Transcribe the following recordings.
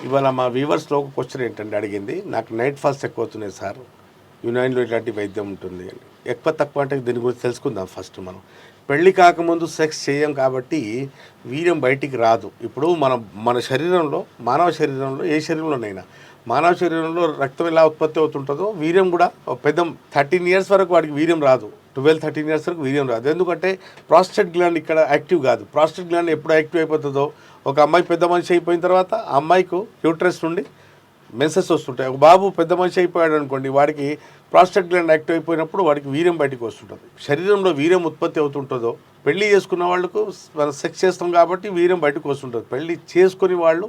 ఇవాళ మా వ్యూవర్స్లో ఒక క్వశ్చన్ ఏంటంటే అడిగింది, నాకు నైట్ ఫాల్స్ ఎక్కువ అవుతున్నాయి సార్, యునానిలో ఇలాంటి వైద్యం ఉంటుంది అని. ఎక్కువ తక్కువ అంటే దీని గురించి తెలుసుకుందాం ఫస్ట్ మనం. పెళ్లి కాకముందు సెక్స్ చేయం కాబట్టి వీర్యం బయటికి రాదు. ఇప్పుడు మన శరీరంలో, మానవ శరీరంలో, ఏ శరీరంలోనైనా మానవ శరీరంలో రక్తం ఎలా ఉత్పత్తి అవుతుంటుందో వీర్యం కూడా పెద్ద 13 ఇయర్స్ వరకు వాడికి వీర్యం రాదు. 12-13 ఇయర్స్ వరకు వీర్యం రాదు. ఎందుకంటే ప్రాస్టేట్ గ్లాండ్ ఇక్కడ యాక్టివ్ కాదు. ప్రాస్టేట్ గ్లాండ్ ఎప్పుడు యాక్టివ్ అయిపోతుందో, ఒక అమ్మాయి పెద్ద మనిషి అయిపోయిన తర్వాత ఆ అమ్మాయికి యూట్రస్ నుండి మెన్సెస్ వస్తుంటాయి. ఒక బాబు పెద్ద మనిషి అయిపోయాడు అనుకోండి, వాడికి ప్రాస్టేట్ గ్లాండ్ యాక్టివ్ అయిపోయినప్పుడు వాడికి వీర్యం బయటికి వస్తుంటుంది. శరీరంలో వీర్యం ఉత్పత్తి అవుతుంటుందో, పెళ్లి చేసుకున్న వాళ్ళకు మనం సెక్స్ చేస్తాం కాబట్టి వీర్యం బయటకు వస్తుంటుంది. పెళ్లి చేసుకుని వాళ్ళు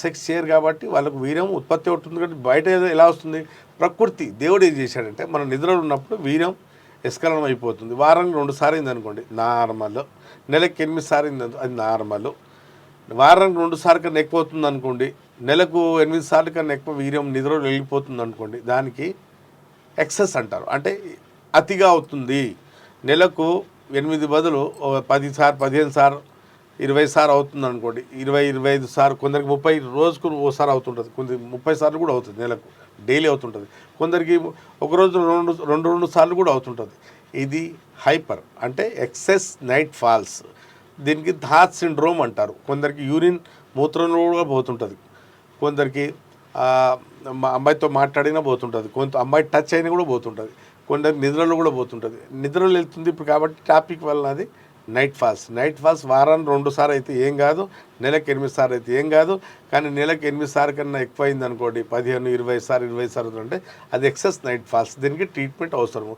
సెక్స్ చేయరు కాబట్టి వాళ్ళకు వీర్యం ఉత్పత్తి అవుతుంది. కాబట్టి బయట ఎలా వస్తుంది? ప్రకృతి దేవుడు ఏం చేశాడంటే, మనం నిద్రలో ఉన్నప్పుడు వీర్యం నిష్కలనం అయిపోతుంది. వారానికి 2 సార్లు అయింది అనుకోండి నార్మల్, నెలకి 8 సార్లు అయింది అది నార్మల్, వారానికి 2 సార్లు కన్నా ఎక్కువ అవుతుంది అనుకోండి, నెలకు 8 సార్లు కన్నా ఎక్కువ వీర్యం నిద్రలో వెళ్ళిపోతుంది అనుకోండి, దానికి ఎక్సెస్ అంటారు. అంటే అతిగా అవుతుంది. నెలకు 8 బదులు 10 సార్లు, 15 సార్లు, 20 సార్లు అవుతుంది అనుకోండి, 20-25 సార్లు, కొందరికి 30 రోజుకు ఓసారి అవుతుంటుంది, కొందరికి 30 సార్లు కూడా అవుతుంది, నెలకు డైలీ అవుతుంటుంది. కొందరికి ఒకరోజు 2 సార్లు కూడా అవుతుంటుంది. ఇది హైపర్ అంటే ఎక్సెస్ నైట్ ఫాల్స్. దీనికి థాట్ సిండ్రోమ్ అంటారు. కొందరికి యూరిన్ మూత్రంలో కూడా పోతుంటుంది, కొందరికి మా అమ్మాయితో మాట్లాడినా పోతుంటుంది, కొంత అమ్మాయి టచ్ అయినా కూడా పోతుంటుంది, కొందరికి నిద్రలో కూడా పోతుంటుంది. నిద్రలో వెళ్తుంది ఇప్పుడు కాబట్టి టాపిక్ వల్ల అది నైట్ ఫాల్స్ వారానికి 2 సార్లు అయితే ఏం కాదు, నెలకు 8 సార్లు అయితే ఏం కాదు. కానీ నెలకు 8 సార్లు కన్నా ఎక్కువ అయింది అనుకోండి, 15-20 సార్లు, 20 సార్లు అంటే అది ఎక్సెస్ నైట్ ఫాల్స్. దీనికి ట్రీట్మెంట్ అవసరము.